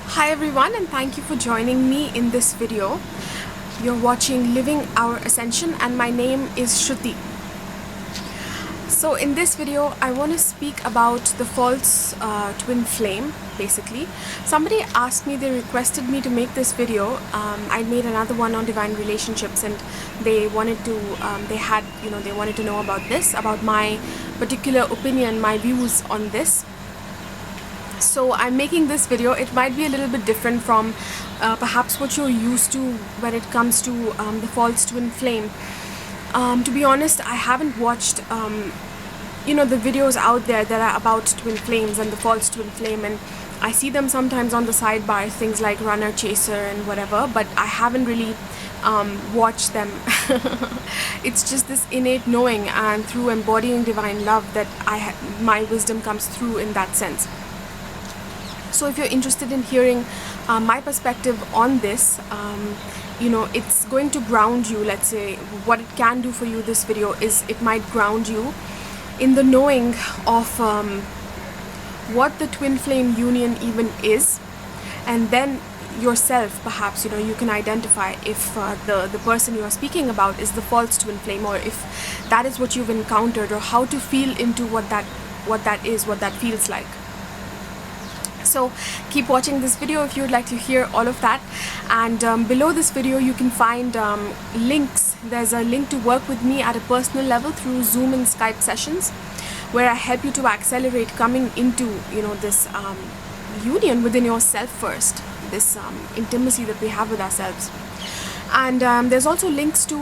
Hi everyone, and thank you for joining me in this video. You're watching Living Our Ascension and my name is Shruti. So in this video I want to speak about the false twin flame. Basically, somebody asked me, they requested me to make this video. I made another one on divine relationships, and they wanted to they wanted to know about this, about my particular opinion, my views on this. So I'm making this video. It might be a little bit different from perhaps what you're used to when it comes to the false twin flame. To be honest, I haven't watched the videos out there that are about twin flames and the false twin flame, and I see them sometimes on the sidebar, things like runner, chaser and whatever, but I haven't really watched them. It's just this innate knowing, and through embodying divine love that my wisdom comes through in that sense. So if you're interested in hearing my perspective on this, it's going to ground you. Let's say what it can do for you, this video, is it might ground you in the knowing of what the twin flame union even is, and then yourself, perhaps, you can identify if the person you are speaking about is the false twin flame, or if that is what you've encountered, or how to feel into what that is, what that feels like. So keep watching this video if you would like to hear all of that. And below this video you can find links. There's a link to work with me at a personal level through Zoom and Skype sessions, where I help you to accelerate coming into this union within yourself first, this intimacy that we have with ourselves. And there's also links to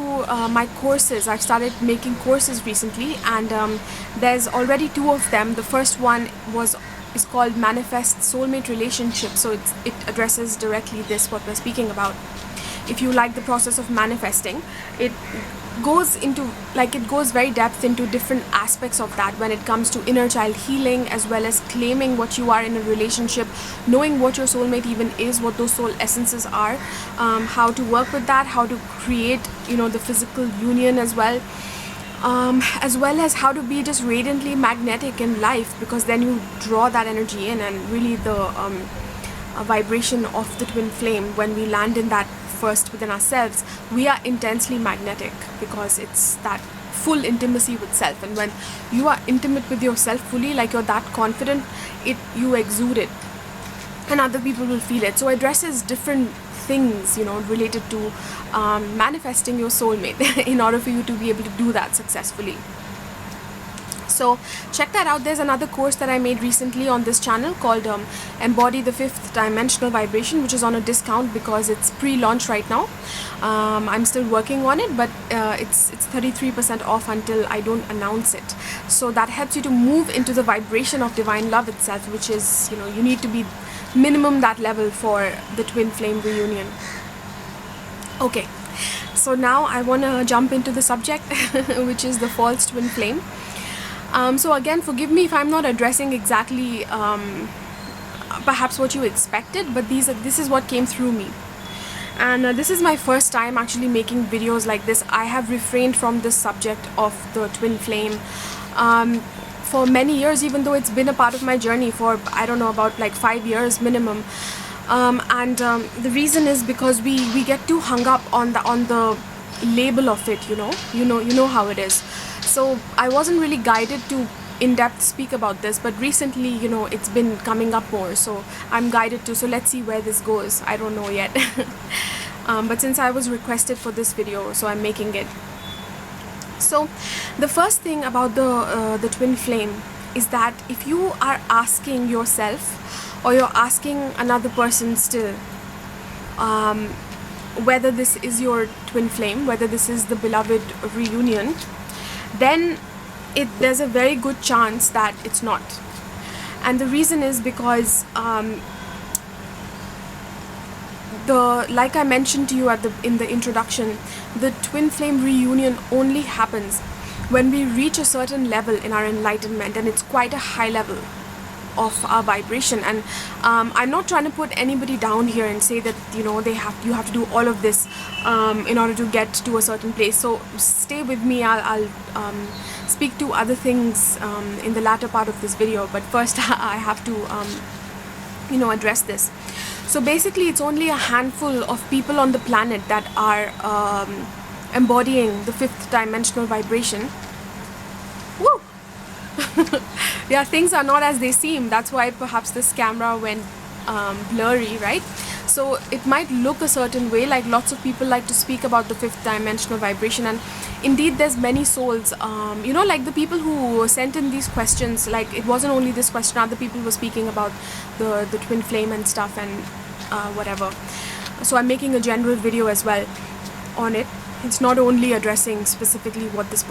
my courses. I've started making courses recently, and there's already 2 of them. The first one is called Manifest Soulmate Relationship, so it addresses directly this, what we're speaking about. If you like the process of manifesting, it goes very depth into different aspects of that, when it comes to inner child healing, as well as claiming what you are in a relationship, knowing what your soulmate even is, what those soul essences are, how to work with that, how to create the physical union as well as how to be just radiantly magnetic in life, because then you draw that energy in, and really the vibration of the twin flame, when we land in that first within ourselves, we are intensely magnetic, because it's that full intimacy with self. And when you are intimate with yourself fully, like you're that confident, you exude it, and other people will feel it. So it addresses different things related to manifesting your soulmate in order for you to be able to do that successfully. So check that out. There's another course that I made recently on this channel called Embody the 5th Dimensional Vibration, which is on a discount because it's pre-launch right now. I'm still working on it, but it's 33% off until I don't announce it. So that helps you to move into the vibration of divine love itself, which is, you need to be minimum that level for the twin flame reunion. Okay, so now I want to jump into the subject, which is the false twin flame. So again, forgive me if I'm not addressing exactly perhaps what you expected, but this is what came through me. And this is my first time actually making videos like this. I have refrained from this subject of the twin flame for many years, even though it's been a part of my journey for, I don't know, about like 5 years minimum. The reason is because we get too hung up on the label of it, you know how it is. So I wasn't really guided to in-depth speak about this, but recently, it's been coming up more, so I'm guided to. So let's see where this goes. I don't know yet. But since I was requested for this video, so I'm making it. So the first thing about the twin flame is that if you are asking yourself, or you're asking another person still, whether this is your twin flame, whether this is the beloved reunion, then there's a very good chance that it's not. And the reason is because like I mentioned to you in the introduction, the twin flame reunion only happens when we reach a certain level in our enlightenment, and it's quite a high level of our vibration. And I'm not trying to put anybody down here and say that you have to do all of this in order to get to a certain place. So stay with me. I'll speak to other things in the latter part of this video, but first I have to address this. So basically it's only a handful of people on the planet that are embodying the 5th dimensional vibration. Woo! Yeah, things are not as they seem. That's why perhaps this camera went blurry, right? So it might look a certain way, like lots of people like to speak about the 5th dimensional vibration, and indeed there's many souls, like the people who sent in these questions, like it wasn't only this question, other people were speaking about the twin flame and stuff and whatever. So I'm making a general video as well on it. It's not only addressing specifically what this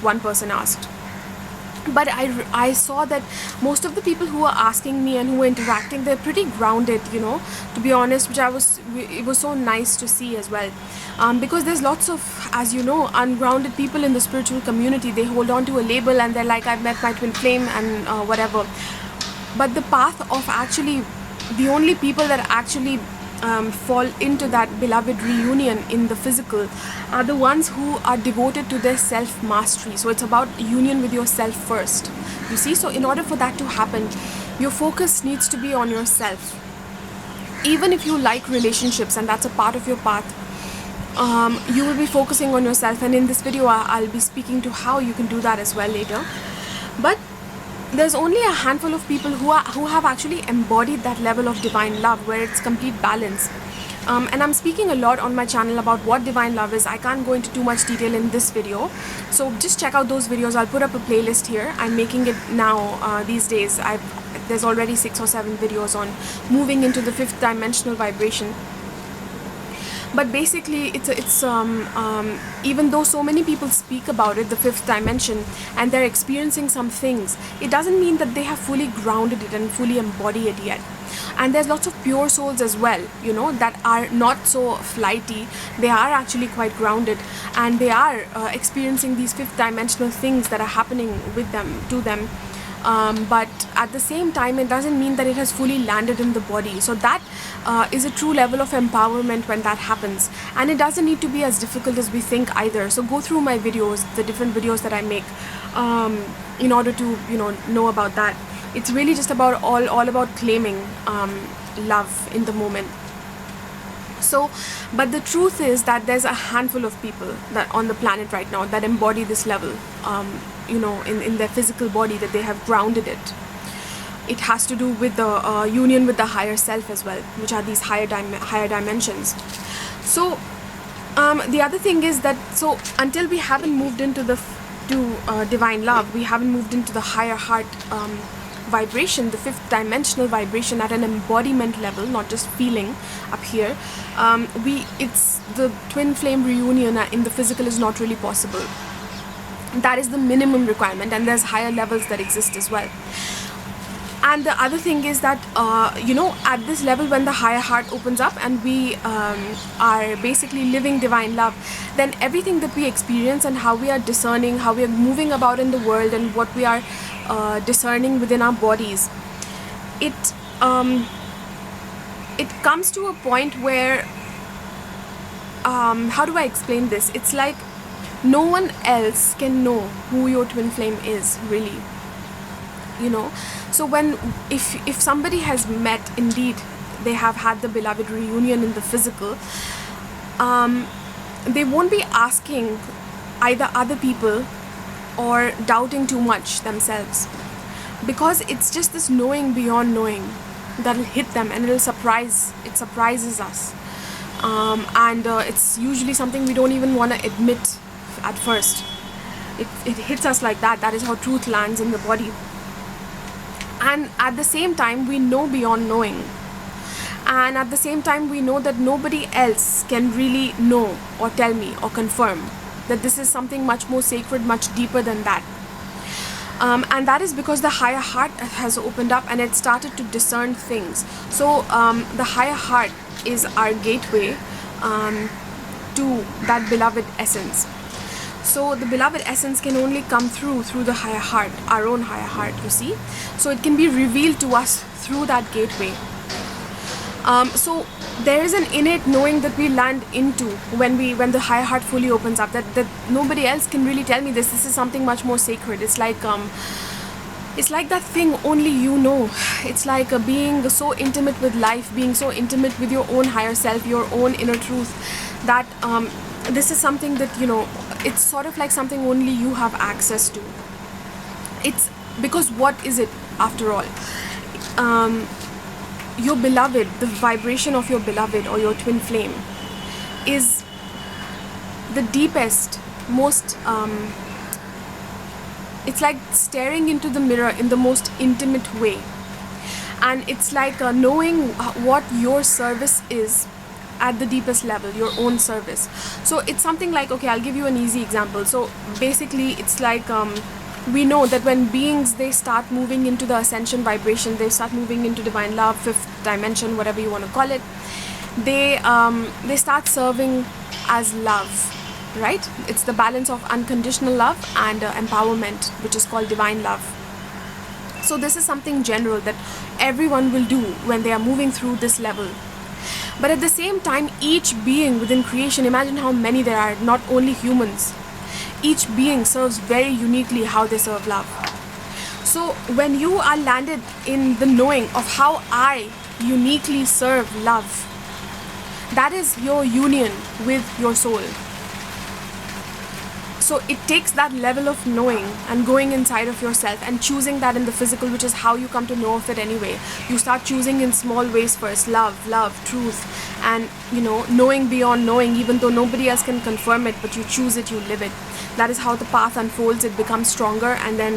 one person asked. But I saw that most of the people who were asking me and who were interacting, they're pretty grounded, to be honest, which it was so nice to see as well. Because there's lots of, as you know, ungrounded people in the spiritual community. They hold on to a label and they're like, I've met my twin flame and whatever. But the path of actually, the only people that actually fall into that beloved reunion in the physical are the ones who are devoted to their self-mastery. So it's about union with yourself first, you see. So in order for that to happen, your focus needs to be on yourself. Even if you like relationships and that's a part of your path, you will be focusing on yourself, and in this video I'll be speaking to how you can do that as well later. But there's only a handful of people who have actually embodied that level of divine love where it's complete balance. And I'm speaking a lot on my channel about what divine love is. I can't go into too much detail in this video, so just check out those videos. I'll put up a playlist here. I'm making it now these days. There's already 6 or 7 videos on moving into the 5th dimensional vibration. But basically it's even though so many people speak about it, the 5th dimension, and they're experiencing some things, it doesn't mean that they have fully grounded it and fully embodied it yet. And there's lots of pure souls as well, that are not so flighty. They are actually quite grounded, and they are experiencing these 5th dimensional things that are happening with them, to them. But at the same time, it doesn't mean that it has fully landed in the body. So that is a true level of empowerment when that happens, and it doesn't need to be as difficult as we think either. So go through my videos, the different videos that I make, in order to know about that. It's really just about all about claiming love in the moment. So, but the truth is that there's a handful of people that on the planet right now that embody this level, in their physical body, that they have grounded it. It has to do with the union with the higher self as well, which are these higher dimensions. So the other thing is that, so until we haven't moved into divine love, we haven't moved into the higher heart vibration, the 5th dimensional vibration at an embodiment level, not just feeling up here. It's the twin flame reunion in the physical is not really possible. That is the minimum requirement, and there's higher levels that exist as well. And the other thing is that at this level, when the higher heart opens up and we are basically living divine love, then everything that we experience and how we are discerning, how we are moving about in the world, and what we are discerning within our bodies, it comes to a point where, how do I explain this? It's like no one else can know who your twin flame is, really. So if somebody has met, indeed they have had the beloved reunion in the physical, they won't be asking either other people or doubting too much themselves, because it's just this knowing beyond knowing that'll hit them, and it surprises us, and it's usually something we don't even want to admit at first. It hits us like that. That is how truth lands in the body. And at the same time, we know beyond knowing, and at the same time we know that nobody else can really know or tell me or confirm that this is something much more sacred, much deeper than that. And that is because the higher heart has opened up and it started to discern things. So the higher heart is our gateway to that beloved essence. So the beloved essence can only come through the higher heart, our own higher heart, you see. So it can be revealed to us through that gateway. So there is an innate knowing that we land into when the higher heart fully opens up, that nobody else can really tell me this. This is something much more sacred. It's like It's like that thing only you know. It's like being so intimate with life, being so intimate with your own higher self, your own inner truth, that this is something that, you know, it's sort of like something only you have access to. It's because what is it after all? Your beloved, the vibration of your beloved or your twin flame is the deepest, most it's like staring into the mirror in the most intimate way. And it's like knowing what your service is at the deepest level, your own service. So it's something like, okay, I'll give you an easy example. So basically it's like we know that when beings, they start moving into the ascension vibration, they start moving into divine love, fifth dimension, whatever you want to call it, they start serving as love, right? It's the balance of unconditional love and empowerment, which is called divine love. So this is something general that everyone will do when they are moving through this level. But at the same time, each being within creation, imagine how many there are, not only humans, each being serves very uniquely how they serve love. So when you are landed in the knowing of how I uniquely serve love, that is your union with your soul. So it takes that level of knowing and going inside of yourself and choosing that in the physical, which is how you come to know of it anyway. You start choosing in small ways first, love, truth, and, you know, knowing beyond knowing, even though nobody else can confirm it, but you choose it, you live it. That is how the path unfolds. It becomes stronger, and then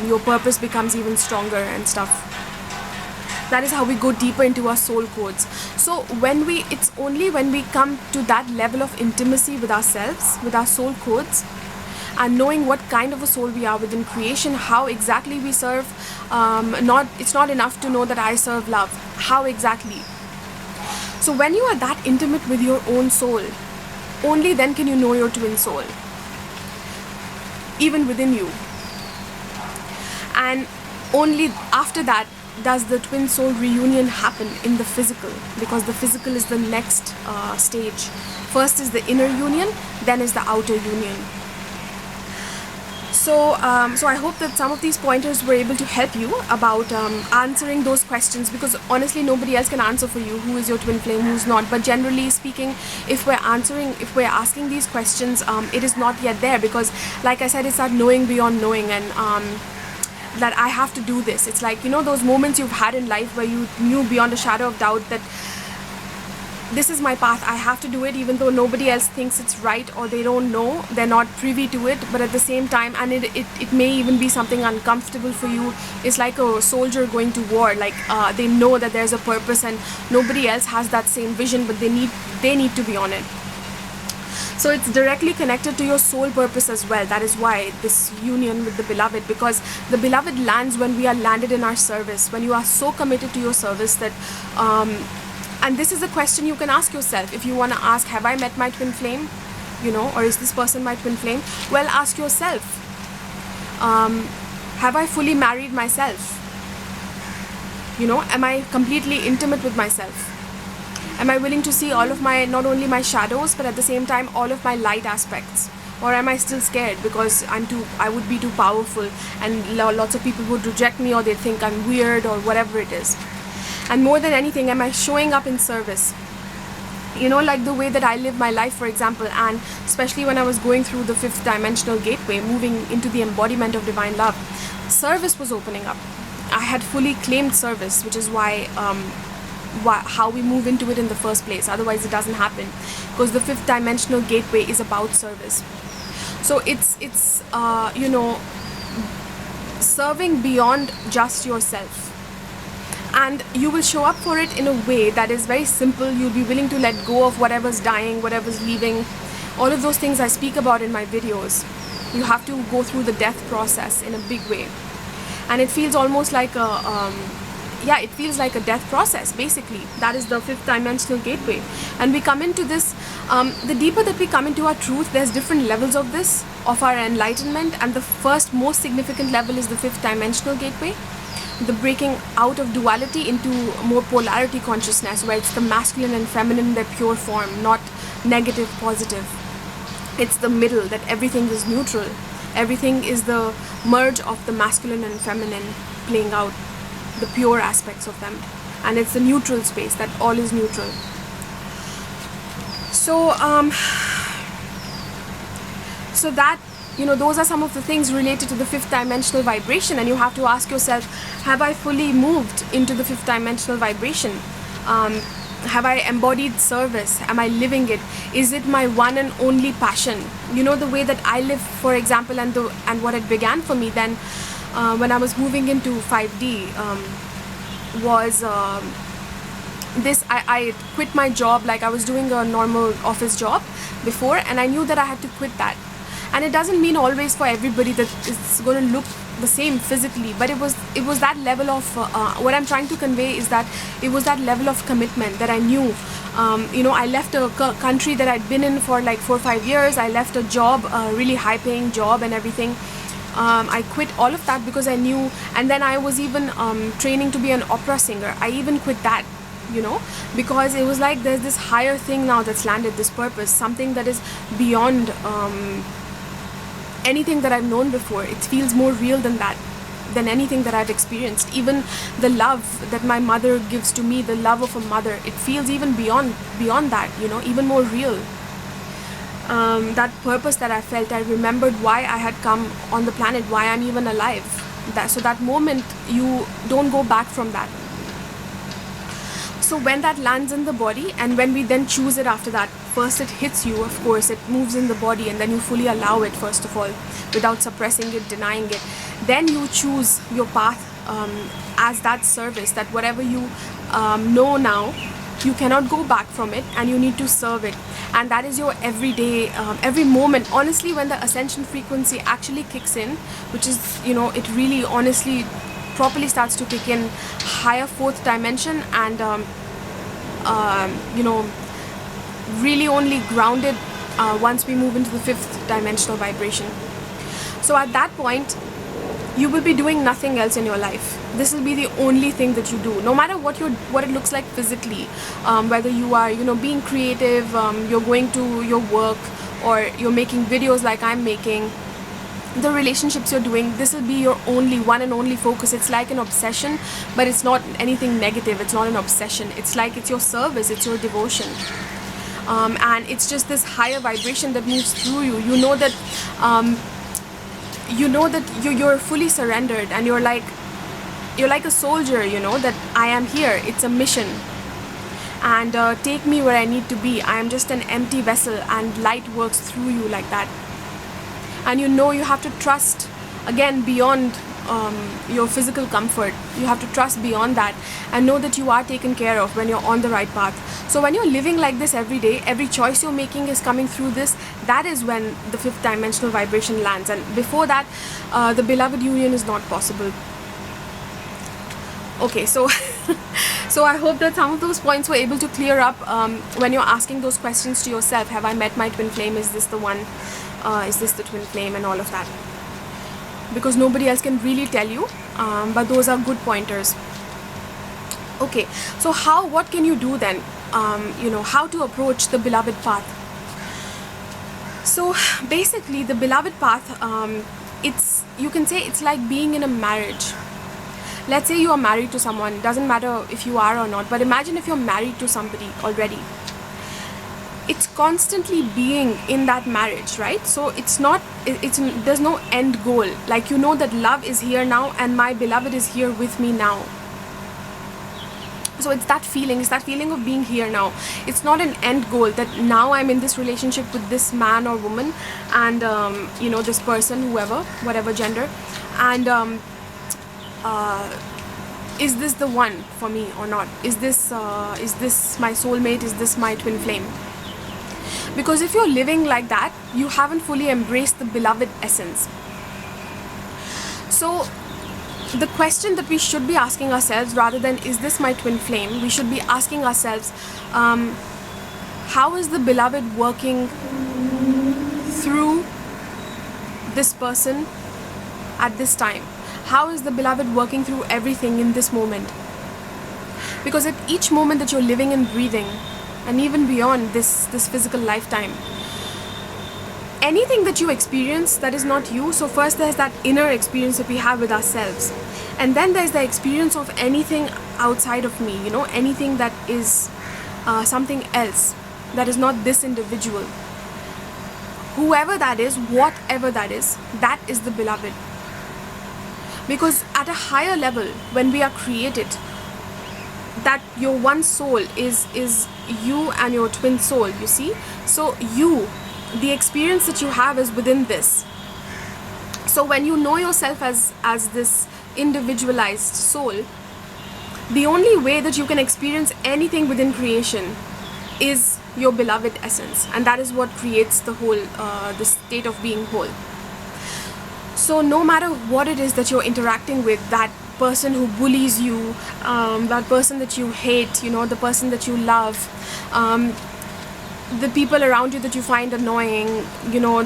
your purpose becomes even stronger and stuff. That is how we go deeper into our soul codes. So it's only when we come to that level of intimacy with ourselves, with our soul codes, and knowing what kind of a soul we are within creation, how exactly we serve. It's not enough to know that I serve love. How exactly? So when you are that intimate with your own soul, only then can you know your twin soul, even within you. And only after that does the twin soul reunion happen in the physical, because the physical is the next stage. First is the inner union, then is the outer union. So I hope that some of these pointers were able to help you about answering those questions, because honestly nobody else can answer for you who is your twin flame, who's not. But generally speaking, if we're asking these questions, it is not yet there, because like I said, it's that knowing beyond knowing, and that I have to do this. It's like, you know, those moments you've had in life where you knew beyond a shadow of doubt that this is my path, I have to do it, even though nobody else thinks it's right, or they don't know, they're not privy to it. But at the same time, and it may even be something uncomfortable for you. It's like a soldier going to war, like they know that there's a purpose and nobody else has that same vision, but they need to be on it. So it's directly connected to your soul purpose as well. That is why this union with the beloved, because the beloved lands when we are landed in our service, when you are so committed to your service that and this is a question you can ask yourself. If you want to ask, have I met my twin flame, you know, or is this person my twin flame? Well, ask yourself, have I fully married myself? You know, am I completely intimate with myself? Am I willing to see all of my, not only my shadows, but at the same time all of my light aspects? Or am I still scared because I would be too powerful and lots of people would reject me, or they think I'm weird, or whatever it is? And more than anything, am I showing up in service? You know, like the way that I live my life, for example, and especially when I was going through the fifth dimensional gateway, moving into the embodiment of divine love, service was opening up. I had fully claimed service, which is why how we move into it in the first place. Otherwise it doesn't happen, because the fifth dimensional gateway is about service. So it's you know, serving beyond just yourself, and you will show up for it in a way that is very simple. You'll be willing to let go of whatever's dying, whatever's leaving, all of those things I speak about in my videos. You have to go through the death process in a big way, and it feels almost like a it feels like a death process, basically. That is the fifth dimensional gateway. And we come into this, the deeper that we come into our truth, there's different levels of this, of our enlightenment. And the first most significant level is the fifth dimensional gateway, the breaking out of duality into more polarity consciousness, where it's the masculine and feminine in their pure form, not negative, positive. It's the middle, that everything is neutral. Everything is the merge of the masculine and feminine playing out, the pure aspects of them, and it's the neutral space, that all is neutral. So so that, those are some of the things related to the fifth dimensional vibration, and you have to ask yourself, have I fully moved into the fifth dimensional vibration? Have I embodied service? Am I living it? Is it my one and only passion? The way that I live, for example, and what it began for me then when I was moving into 5D was this. I quit my job. Like, I was doing a normal office job before, and I knew that I had to quit that. And it doesn't mean always for everybody that it's going to look the same physically, but it was that level of what I'm trying to convey is that it was that level of commitment that I knew. I left a country that I'd been in for like 4 or 5 years. I left a job, a really high paying job and everything. I quit all of that because I knew, and then I was even training to be an opera singer. I even quit that, because it was like there's this higher thing now that's landed, this purpose, something that is beyond anything that I've known before. It feels more real than that, than anything that I've experienced. Even the love that my mother gives to me, the love of a mother, it feels even beyond that, even more real. That purpose that I felt, I remembered why I had come on the planet, why I'm even alive. So that moment, you don't go back from that. So when that lands in the body, and when we then choose it after that, first it hits you, of course, it moves in the body, and then you fully allow it, first of all, without suppressing it, denying it. Then you choose your path as that service, that whatever you know now, you cannot go back from it, and you need to serve it. And that is your everyday, every moment. Honestly, when the ascension frequency actually kicks in, which is, it really honestly properly starts to kick in, higher fourth dimension, and really only grounded once we move into the fifth dimensional vibration. So at that point, you will be doing nothing else in your life. This will be the only thing that you do, no matter what it looks like physically, whether you are being creative, you're going to your work, or you're making videos like I'm making, the relationships you're doing, this will be your only one and only focus. It's like an obsession, but it's not anything negative. It's not an obsession. It's like it's your service, it's your devotion, and it's just this higher vibration that moves through you. You know that you're fully surrendered, and you're like a soldier, that I am here, it's a mission, and take me where I need to be. I am just an empty vessel, and light works through you like that. And you have to trust, again, beyond your physical comfort. You have to trust beyond that, and know that you are taken care of when you're on the right path. So when you're living like this every day, every choice you're making is coming through this. That is when the fifth dimensional vibration lands, and before that, the beloved union is not possible. Okay, so so I hope that some of those points were able to clear up when you're asking those questions to yourself. Have I met my twin flame? Is this the one? Is this the twin flame, and all of that? Because nobody else can really tell you, but those are good pointers. Okay, so what can you do then? How to approach the beloved path. So basically, the beloved path, you can say it's like being in a marriage. Let's say you are married to someone. It doesn't matter if you are or not, but imagine if you're married to somebody already. It's constantly being in that marriage, right? So there's no end goal. Like, that love is here now, and my beloved is here with me now. So it's that feeling of being here now. It's not an end goal that now I'm in this relationship with this man or woman, and this person, whatever gender, and is this the one for me or not? Is this my soulmate? Is this my twin flame? Because if you're living like that, you haven't fully embraced the beloved essence. So the question that we should be asking ourselves, rather than is this my twin flame, we should be asking ourselves, how is the beloved working through this person at this time? How is the beloved working through everything in this moment? Because at each moment that you're living and breathing, and even beyond this physical lifetime, anything that you experience that is not you. So first there's that inner experience that we have with ourselves, and then there's the experience of anything outside of me, you know, anything that is something else that is not this individual. Whoever that is, whatever that is the beloved. Because at a higher level, when we are created, that your one soul is you and your twin soul, you see. So you, the experience that you have is within this. So when you know yourself as this individualized soul, the only way that you can experience anything within creation is your beloved essence, and that is what creates the whole, the state of being whole. So no matter what it is that you're interacting with, that person who bullies you, that person that you hate, you know, the person that you love, the people around you that you find annoying, you know,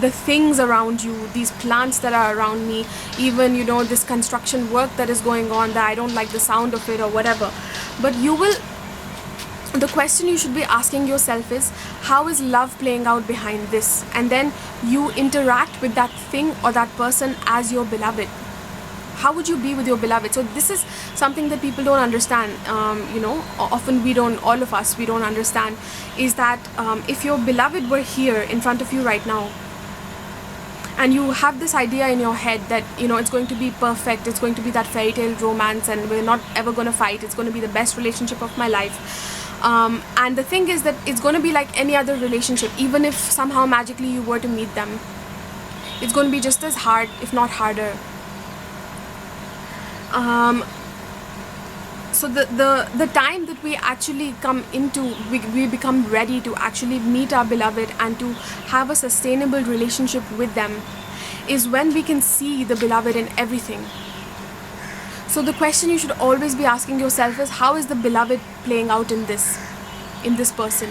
the things around you, these plants that are around me, even, you know, this construction work that is going on that I don't like the sound of it or whatever. But you will, the question you should be asking yourself is, how is love playing out behind this? And then you interact with that thing or that person as your beloved. How would you be with your beloved? So this is something that people don't understand, you know, often we don't, all of us, we don't understand, is that if your beloved were here in front of you right now, and you have this idea in your head that, you know, it's going to be perfect, it's going to be that fairy tale romance, and we're not ever going to fight, it's going to be the best relationship of my life. And the thing is that it's going to be like any other relationship. Even if somehow magically you were to meet them, it's going to be just as hard, if not harder. So the time that we actually come into, we become ready to actually meet our beloved and to have a sustainable relationship with them, is when we can see the beloved in everything. So the question you should always be asking yourself is, how is the beloved playing out in this person?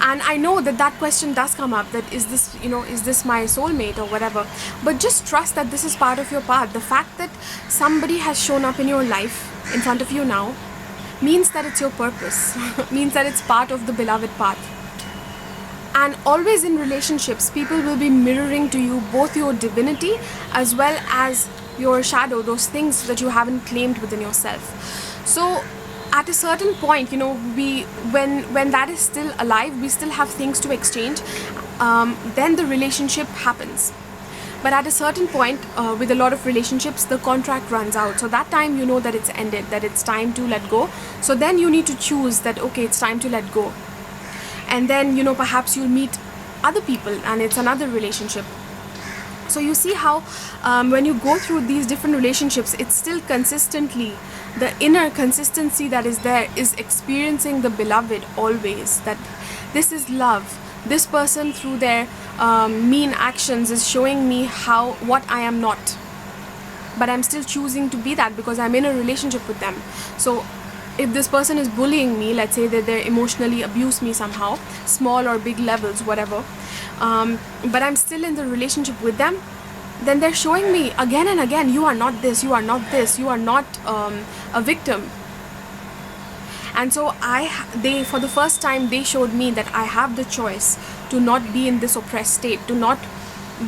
And I know that that question does come up, that is this, you know, is this my soulmate or whatever. But just trust that this is part of your path. The fact that somebody has shown up in your life in front of you now means that it's your purpose, means that it's part of the beloved path. And always in relationships, people will be mirroring to you both your divinity as well as your shadow, those things that you haven't claimed within yourself. So at a certain point, you know, when that is still alive, we still have things to exchange, then the relationship happens. But at a certain point, with a lot of relationships, the contract runs out. So that time you know that it's ended, that it's time to let go. So then you need to choose that, okay, it's time to let go. And then, you know, perhaps you'll meet other people and it's another relationship. So you see how when you go through these different relationships, it's still consistently, the inner consistency that is there is experiencing the beloved always, that this is love. This person through their mean actions is showing me what I am not. But I'm still choosing to be that because I'm in a relationship with them. So if this person is bullying me, let's say that they emotionally abuse me somehow, small or big levels, whatever, but I'm still in the relationship with them, then they're showing me again and again, you are not this, you are not this, you are not a victim. And so they, for the first time, they showed me that I have the choice to not be in this oppressed state, to not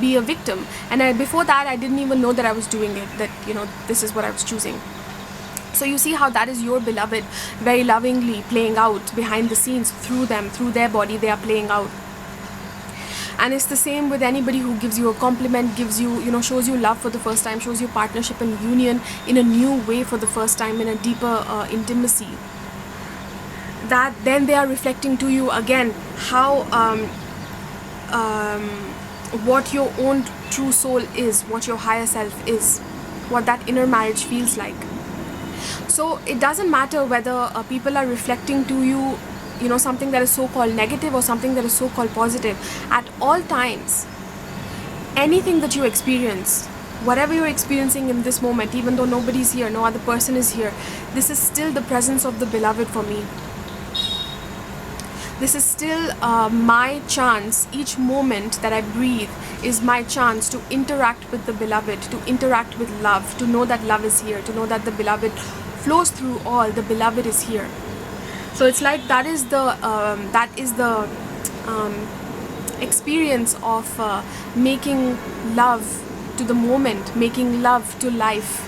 be a victim. And before that, I didn't even know that I was doing it, that, you know, this is what I was choosing. So you see how that is your beloved very lovingly playing out behind the scenes, through them, through their body, they are playing out. And it's the same with anybody who gives you a compliment, gives you, you know, shows you love for the first time, shows you partnership and union in a new way for the first time, in a deeper intimacy. That then they are reflecting to you again how what your own true soul is, what your higher self is, what that inner marriage feels like. So it doesn't matter whether people are reflecting to you, you know, something that is so-called negative or something that is so-called positive. At all times, anything that you experience, whatever you're experiencing in this moment, even though nobody's here, no other person is here, this is still the presence of the beloved for me. This is still my chance. Each moment that I breathe is my chance to interact with the beloved, to interact with love, to know that love is here, to know that the beloved flows through all, the beloved is here. So it's like that is the experience of making love to the moment, making love to life.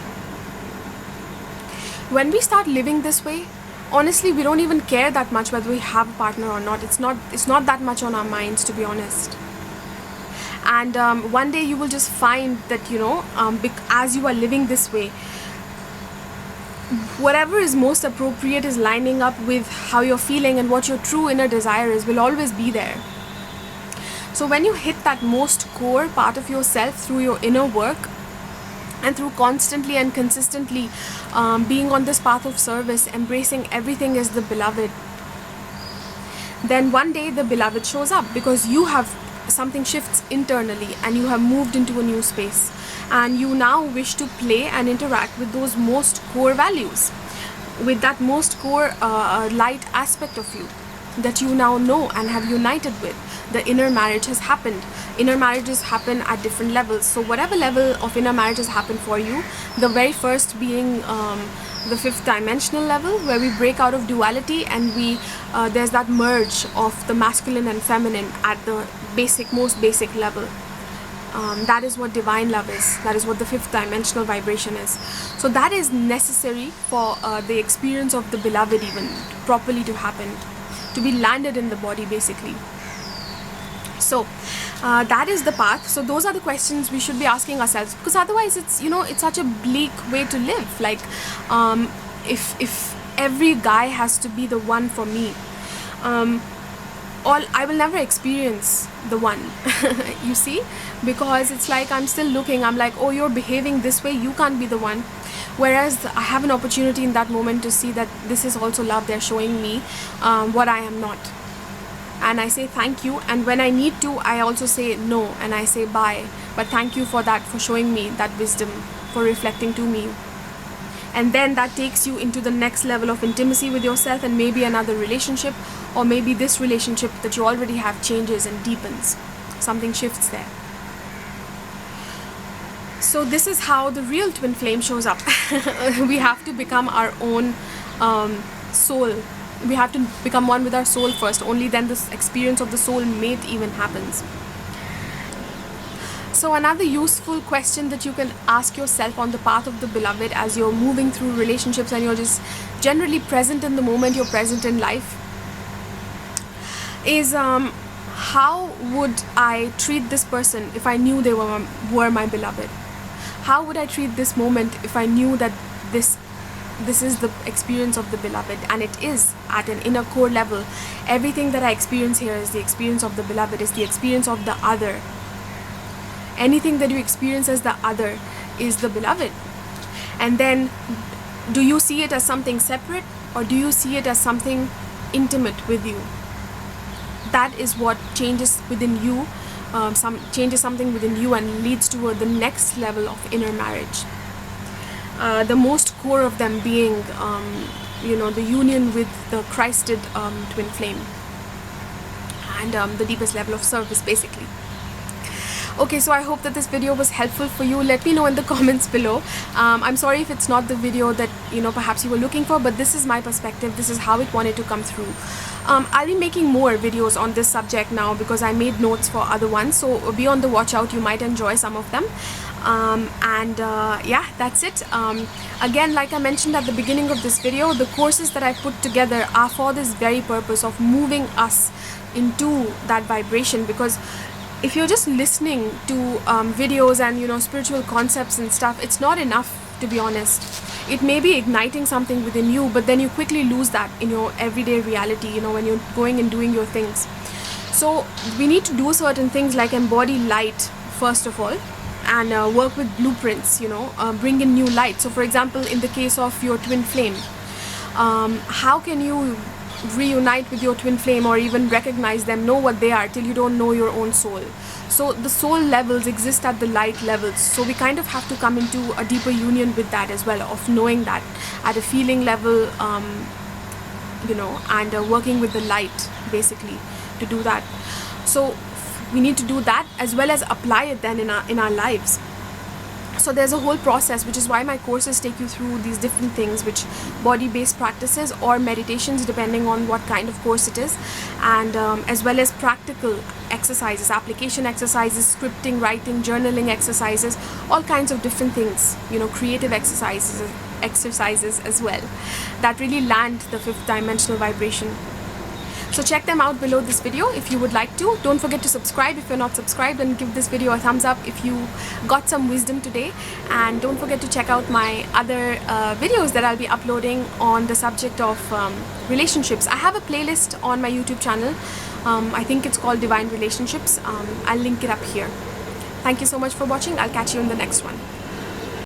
When we start living this way, honestly, we don't even care that much whether we have a partner or not. It's not that much on our minds, to be honest. And one day you will just find that, you know, as you are living this way, whatever is most appropriate is lining up with how you're feeling, and what your true inner desire is will always be there. So when you hit that most core part of yourself through your inner work, and through constantly and consistently being on this path of service, embracing everything as the beloved, then one day the beloved shows up, because you have something shifts internally and you have moved into a new space, and you now wish to play and interact with those most core values, with that most core light aspect of you that you now know and have united with. The inner marriage has happened. Inner marriages happen at different levels. So whatever level of inner marriage has happened for you, the very first being the fifth dimensional level, where we break out of duality, and there's that merge of the masculine and feminine at the most basic level. That is what divine love is. That is what the fifth dimensional vibration is. So that is necessary for the experience of the beloved even properly to happen, to be landed in the body, basically. So that is the path. So those are the questions we should be asking ourselves, because otherwise it's, you know, it's such a bleak way to live. Like if every guy has to be the one for me, I will never experience the one. You see, because it's like I'm still looking. I'm like, oh, you're behaving this way, you can't be the one. Whereas I have an opportunity in that moment to see that this is also love. They're showing me what I am not, and I say thank you. And when I need to, I also say no, and I say bye, but thank you for that, for showing me that wisdom, for reflecting to me. And then that takes you into the next level of intimacy with yourself, and maybe another relationship, or maybe this relationship that you already have changes and deepens. Something shifts there. So this is how the real twin flame shows up. We have to become our own soul. We have to become one with our soul first. Only then this experience of the soulmate even happens. So another useful question that you can ask yourself on the path of the beloved, as you're moving through relationships and you're just generally present in the moment, you're present in life, is how would I treat this person if I knew they were my beloved? How would I treat this moment if I knew that this is the experience of the beloved? And it is at an inner core level. Everything that I experience here is the experience of the beloved, is the experience of the other. Anything that you experience as the other is the beloved. And then, do you see it as something separate, or do you see it as something intimate with you? That is what changes within you, changes something within you, and leads to the next level of inner marriage. The most core of them being, the union with the Christed twin flame, and the deepest level of service, basically. Okay, so I hope that this video was helpful for you. Let me know in the comments below. I'm sorry if it's not the video that perhaps you were looking for, but this is my perspective. This is how it wanted to come through. I'll be making more videos on this subject now, because I made notes for other ones, so be on the watch out. You might enjoy some of them. Yeah, that's it. Again, like I mentioned at the beginning of this video, the courses that I put together are for this very purpose of moving us into that vibration. Because if you're just listening to videos and spiritual concepts and stuff, it's not enough, to be honest. It may be igniting something within you, but then you quickly lose that in your everyday reality, when you're going and doing your things. So we need to do certain things like embody light first of all, and work with blueprints, bring in new light. So for example, in the case of your twin flame, how can you reunite with your twin flame, or even recognize them, know what they are, till you don't know your own soul? So the soul levels exist at the light levels, so we kind of have to come into a deeper union with that as well, of knowing that at a feeling level, and working with the light, basically, to do that. So we need to do that as well as apply it then in our lives. So there's a whole process, which is why my courses take you through these different things, which body-based practices or meditations, depending on what kind of course it is, and as well as practical exercises, application exercises, scripting, writing, journaling exercises, all kinds of different things, you know, creative exercises as well, that really land the fifth dimensional vibration. So check them out below this video if you would like to. Don't forget to subscribe if you're not subscribed, and give this video a thumbs up if you got some wisdom today. And don't forget to check out my other videos that I'll be uploading on the subject of relationships. I have a playlist on my YouTube channel. I think it's called Divine Relationships. I'll link it up here. Thank you so much for watching. I'll catch you in the next one.